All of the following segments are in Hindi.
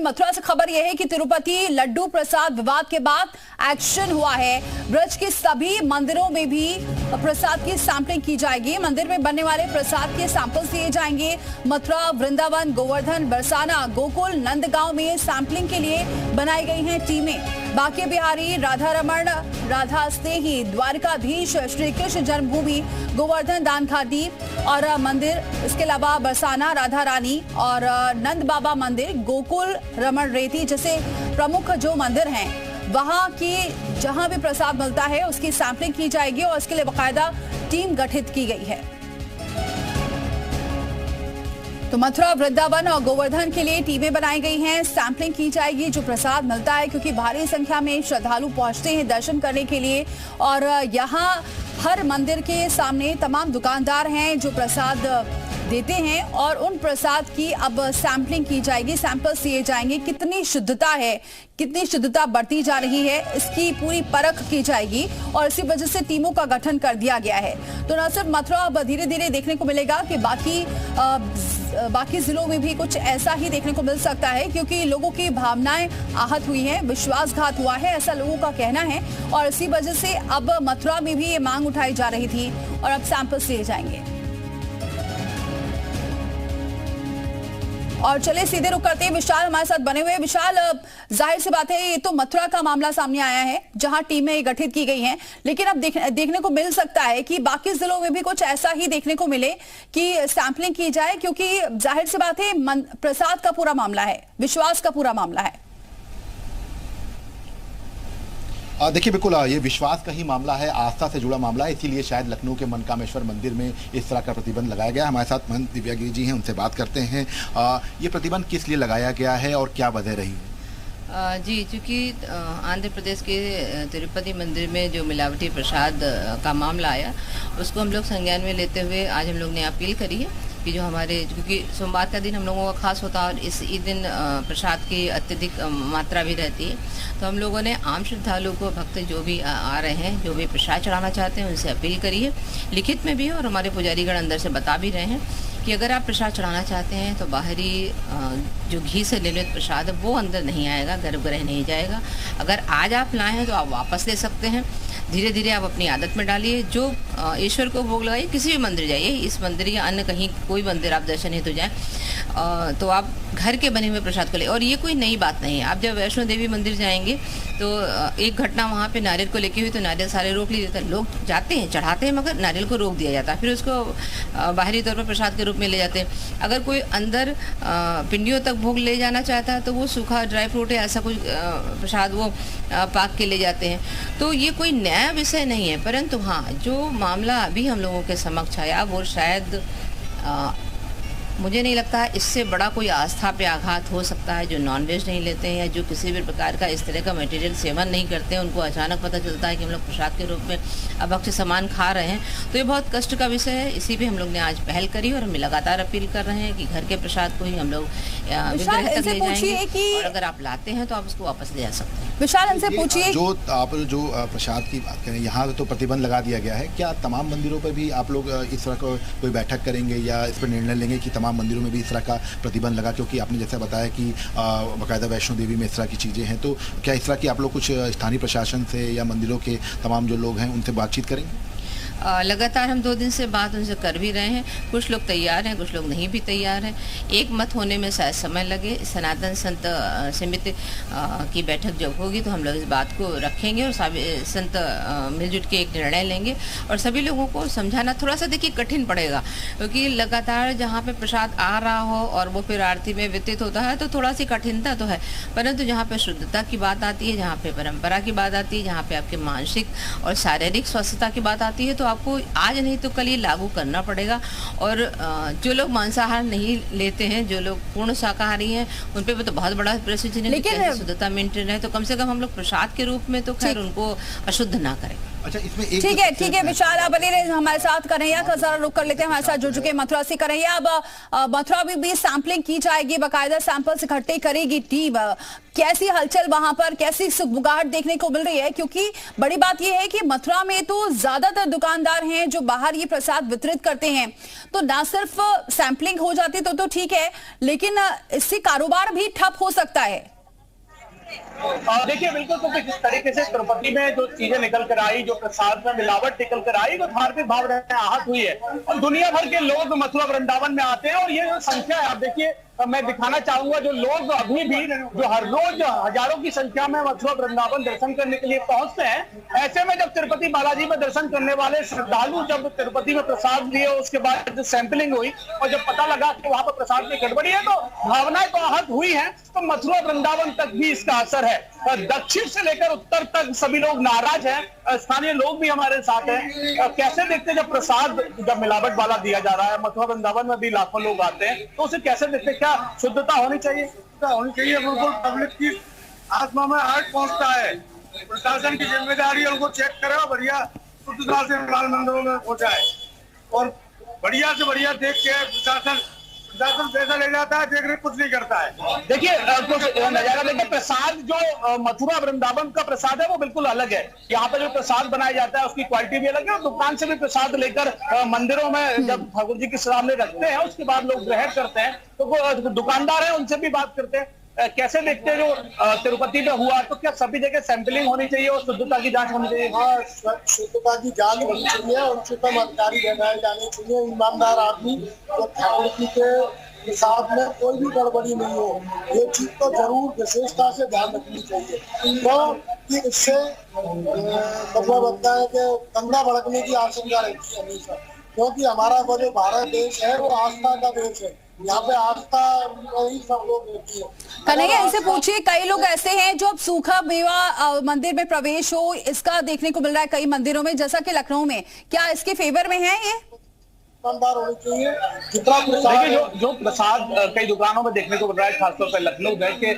मथुरा से खबर यह है कि तिरुपति लड्डू प्रसाद विवाद के बाद एक्शन हुआ है। ब्रज के सभी मंदिरों में भी प्रसाद की सैंपलिंग की जाएगी। मंदिर में बनने वाले प्रसाद के सैंपल्स लिए जाएंगे। मथुरा, वृंदावन, गोवर्धन, बरसाना, गोकुल, नंदगांव में सैंपलिंग के लिए बनाई गई हैं टीमें। बांके बिहारी, राधा रमण, राधा स्नेही, द्वारकाधीश, श्री कृष्ण जन्मभूमि, गोवर्धन दान घाटी और मंदिर, इसके अलावा बरसाना, राधा रानी और नंद बाबा मंदिर, गोकुल, रमण रेती जैसे प्रमुख जो मंदिर हैं वहां की जहां भी प्रसाद मिलता है उसकी सैंपलिंग की जाएगी और इसके लिए बाकायदा टीम गठित की गई है। तो मथुरा, वृंदावन और गोवर्धन के लिए टीमें बनाई गई हैं। सैंपलिंग की जाएगी जो प्रसाद मिलता है, क्योंकि भारी संख्या में श्रद्धालु पहुंचते हैं दर्शन करने के लिए और यहाँ हर मंदिर के सामने तमाम दुकानदार हैं जो प्रसाद देते हैं और उन प्रसाद की अब सैंपलिंग की जाएगी। सैंपल्स लिए जाएंगे, कितनी शुद्धता है, कितनी शुद्धता बरती जा रही है, इसकी पूरी परख की जाएगी और इसी वजह से टीमों का गठन कर दिया गया है। तो न सिर्फ मथुरा, अब धीरे धीरे देखने को मिलेगा कि बाकी जिलों में भी कुछ ऐसा ही देखने को मिल सकता है, क्योंकि लोगों की भावनाएं आहत हुई हैं, विश्वासघात हुआ है, ऐसा लोगों का कहना है और इसी वजह से अब मथुरा में भी ये मांग उठाई जा रही थी और अब सैंपल्स लिए जाएंगे। और चले सीधे रुक करते हैं, विशाल हमारे साथ बने हुए। विशाल, जाहिर सी बात है ये तो मथुरा का मामला सामने आया है जहां टीमें गठित की गई हैं, लेकिन अब देखने को मिल सकता है कि बाकी जिलों में भी कुछ ऐसा ही देखने को मिले कि सैंपलिंग की जाए, क्योंकि जाहिर सी बात है प्रसाद का पूरा मामला है, विश्वास का पूरा मामला है। देखिए, बिल्कुल ये विश्वास का ही मामला है, आस्था से जुड़ा मामला है, इसीलिए शायद लखनऊ के मनकामेश्वर मंदिर में इस तरह का प्रतिबंध लगाया गया। हमारे साथ महंत दिव्या गिरी जी हैं, उनसे बात करते हैं। ये प्रतिबंध किस लिए लगाया गया है और क्या वजह रही है? जी, चूँकि आंध्र प्रदेश के तिरुपति मंदिर में जो मिलावटी प्रसाद का मामला आया उसको हम लोग संज्ञान में लेते हुए आज हम लोग ने अपील करी है कि जो हमारे, क्योंकि सोमवार का दिन हम लोगों का खास होता है और इस दिन प्रसाद की अत्यधिक मात्रा भी रहती है, तो हम लोगों ने आम श्रद्धालुओं को, भक्त जो भी आ रहे हैं, जो भी प्रसाद चढ़ाना चाहते हैं, उनसे अपील करी है, लिखित में भी और हमारे पुजारीगण अंदर से बता भी रहे हैं कि अगर आप प्रसाद चढ़ाना चाहते हैं तो बाहरी जो घी से निर्मित प्रसाद है वो अंदर नहीं आएगा, गर्भगृह नहीं जाएगा। अगर आज आप लाए हैं तो आप वापस ले सकते हैं। धीरे धीरे आप अपनी आदत में डालिए, जो ईश्वर को भोग लगाइए, किसी भी मंदिर जाइए, इस मंदिर या अन्य कहीं कोई मंदिर आप दर्शन हेतु जाएं, तो आप घर के बने हुए प्रसाद को ले। और ये कोई नई बात नहीं है, आप जब वैष्णो देवी मंदिर जाएंगे तो एक घटना वहाँ पे नारियल को लेके हुई, तो नारियल सारे रोक लिए जाते हैं, लोग जाते हैं चढ़ाते हैं मगर नारियल को रोक दिया जाता है, फिर उसको बाहरी तौर पर प्रसाद के रूप में ले जाते हैं। अगर कोई अंदर पिंडियों तक भोग ले जाना चाहता है तो वो सूखा ड्राई फ्रूट है, ऐसा कुछ प्रसाद वो पाक के ले जाते हैं। तो ये कोई नया विषय नहीं है, परंतु हाँ, जो मामला अभी हम लोगों के समक्ष आया वो शायद मुझे नहीं लगता इससे बड़ा कोई आस्था पे आघात हो सकता है। जो नॉनवेज नहीं लेते हैं या जो किसी भी प्रकार का इस तरह का मटेरियल सेवन नहीं करते हैं, उनको अचानक पता चलता है कि हम लोग प्रसाद के रूप में अभक्ष्य सामान खा रहे हैं, तो ये बहुत कष्ट का विषय है। इसी पे हम लोग ने आज पहल करी और हम लगातार अपील कर रहे हैं कि घर के प्रसाद को ही हम लोग विग्रह तक ले जाएंगे और अगर आप लाते हैं तो आप उसको वापस ले जा सकते हैं। विशाल, इनसे पूछिए, जो आप जो प्रसाद की बात करें, यहाँ तो प्रतिबंध लगा दिया गया है, क्या तमाम मंदिरों पर भी आप लोग इस तरह का कोई बैठक करेंगे या इस पर निर्णय लेंगे कि तमाम मंदिरों में भी इस तरह का प्रतिबंध लगा? क्योंकि आपने जैसा बताया कि बाकायदा वैष्णो देवी में इस तरह की चीज़ें हैं, तो क्या इस तरह की आप लोग कुछ स्थानीय प्रशासन से या मंदिरों के तमाम जो लोग हैं उनसे बातचीत करेंगे? लगातार हम 2 दिन से बात उनसे कर भी रहे हैं। कुछ लोग तैयार हैं, कुछ लोग नहीं भी तैयार हैं। एक मत होने में शायद समय लगे। सनातन संत समिति की बैठक जब होगी तो हम लोग इस बात को रखेंगे और संत मिलजुल के एक निर्णय लेंगे और सभी लोगों को समझाना थोड़ा सा देखिए कठिन पड़ेगा, क्योंकि लगातार जहाँ पे प्रसाद आ रहा हो और वो फिर आरती में व्यतीत होता है तो थोड़ा सी कठिनता तो है, परंतु जहाँ पे शुद्धता की बात आती है, जहाँ पे परंपरा की बात आती है, जहाँ पे आपके मानसिक और शारीरिक स्वस्थता की बात आती है, तो आपको आज नहीं तो कल ये लागू करना पड़ेगा। और जो लोग मांसाहार नहीं लेते हैं, जो लोग पूर्ण शाकाहारी हैं, उन पे तो बहुत बड़ा प्रेसिजन है, लेकिन शुद्धता मेंटेन है, तो कम से कम हम लोग प्रसाद के रूप में तो खैर उनको अशुद्ध ना करें। अच्छा, इसमें एक ठीक है विशाल, आप बने रहे हमारे साथ। कन्हैया का जरा रुक कर लेते हैं, हमारे साथ जुड़ चुके मथुरा से। कन्हैया, अब मथुरा में भी सैंपलिंग की जाएगी, बाकायदा सैंपल्स इकट्ठे करेगी टीम। कैसी हलचल वहां पर, कैसी सुगबुगाहट देखने को मिल रही है? क्योंकि बड़ी बात यह है कि मथुरा में तो ज्यादातर दुकानदार हैं जो बाहर ये प्रसाद वितरित करते हैं, तो ना सिर्फ सैंपलिंग हो जाती तो ठीक है, लेकिन इससे कारोबार भी ठप हो सकता है। देखिए बिल्कुल, क्योंकि जिस तरीके से तिरुपति में जो चीजें निकल कर आई, जो प्रसाद में मिलावट निकल कर आई, तो धार्मिक भावना आहत हुई है और दुनिया भर के लोग मथुरा वृंदावन में आते हैं। और ये जो संख्या है, आप देखिए, मैं दिखाना चाहूंगा, जो लोग अभी भी जो हर रोज हजारों की संख्या में मथुरा वृंदावन दर्शन करने के लिए पहुंचते हैं, ऐसे में जब तिरुपति बालाजी में दर्शन करने वाले श्रद्धालु जब तिरुपति में प्रसाद लिए, उसके बाद जो सैंपलिंग हुई और जब पता लगा कि वहां पर प्रसाद में गड़बड़ी है, तो भावनाएं तो आहत हुई है। तो मथुरा वृंदावन तक भी इसका असर है। दक्षिण से लेकर उत्तर तक सभी लोग नाराज हैं। स्थानीय लोग भी हमारे साथ हैं। कैसे देखते हैं जब प्रसाद जब मिलावट वाला दिया जा रहा है? मथुरा वृंदावन में भी लाखों लोग आते हैं, तो उसे कैसे देखते हैं? क्या शुद्धता होनी चाहिए? बिल्कुल, पब्लिक की आत्मा में हर्ट पहुंचता है। प्रशासन की जिम्मेदारी है उनको चेक करे और बढ़िया शुद्धता से बाल मंदिरों में पहुंचाए और बढ़िया से बढ़िया देख के प्रशासन पैसा ले जाता है, देख रहे कुछ नहीं करता है। देखिए कुछ नजारा देखिए, प्रसाद जो मथुरा वृंदावन का प्रसाद है वो बिल्कुल अलग है। यहाँ पे जो प्रसाद बनाया जाता है उसकी क्वालिटी भी अलग है और दुकान से भी प्रसाद लेकर मंदिरों में जब ठाकुर जी के सामने रखते हैं, उसके बाद लोग ग्रहण करते हैं। तो वो दुकानदार है, उनसे भी बात करते हैं। कैसे देखते हैं जो तिरुपति में हुआ? तो क्या सभी जगह सैंपलिंग होनी चाहिए और शुद्धता की जांच होनी चाहिए? हाँ, शुद्धता की जांच होनी चाहिए और उच्चतम अधिकारी बैठाए जाने चाहिए, ईमानदार आदमी, तो ठाकुर जी के प्रसाद में कोई भी गड़बड़ी नहीं हो। ये चीज तो जरूर विशेषता से ध्यान रखनी चाहिए, क्योंकि इससे मतलब बनता है कि दंगा भड़कने की आशंका रहती है हमेशा, क्योंकि हमारा वो जो भारत देश है वो आस्था का देश है। यहाँ पे आस्था ही सब लोग रहती है। कन्हैया, इनसे पूछिए, कई लोग ऐसे हैं जो अब सूखा मेवा मंदिर में प्रवेश हो, इसका देखने को मिल रहा है कई मंदिरों में, जैसा कि लखनऊ में। क्या इसके फेवर में है ये? ईमानदार होनी चाहिए। जितना प्रसाद जो प्रसाद कई दुकानों में देखने को मिल रहा है, खासतौर पर लखनऊ में, के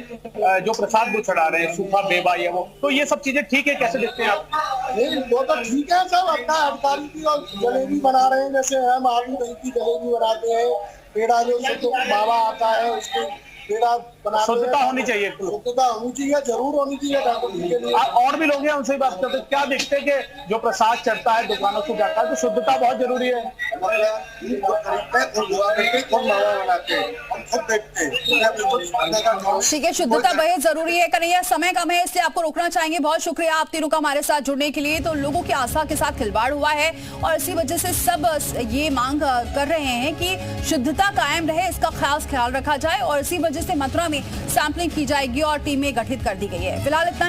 जो प्रसाद वो चढ़ा रहे हैं, सूखा मेवा या वो, तो ये सब चीजें ठीक है? कैसे देखते हैं आप? नहीं, वो तो ठीक है, सब अपना अधिकारी की। और जलेबी बना रहे हैं, जैसे हम आलू दही की जलेबी बनाते हैं, पेड़ा जो तो मावा आता है उसको पेड़ा बनाते हैं। शुद्धता होनी चाहिए, शुद्धता होनी चाहिए, जरूर होनी चाहिए ठाकुर जी के लिए। और भी लोग हैं, उनसे बात करते हैं। क्या देखते हैं कि जो प्रसाद चढ़ता है दुकानों से जाता है, तो शुद्धता बहुत जरूरी है। ठीक है, शुद्धता बेहद जरूरी है। कन्हैया, समय कम है इसलिए आपको रोकना चाहेंगे। बहुत शुक्रिया आप तीनों का हमारे साथ जुड़ने के लिए। तो लोगों की आस्था के साथ खिलवाड़ हुआ है और इसी वजह से सब ये मांग कर रहे हैं कि शुद्धता कायम रहे, इसका खास ख्याल रखा जाए और इसी वजह से मथुरा में सैंपलिंग की जाएगी और टीमें गठित कर दी गई है। फिलहाल इतना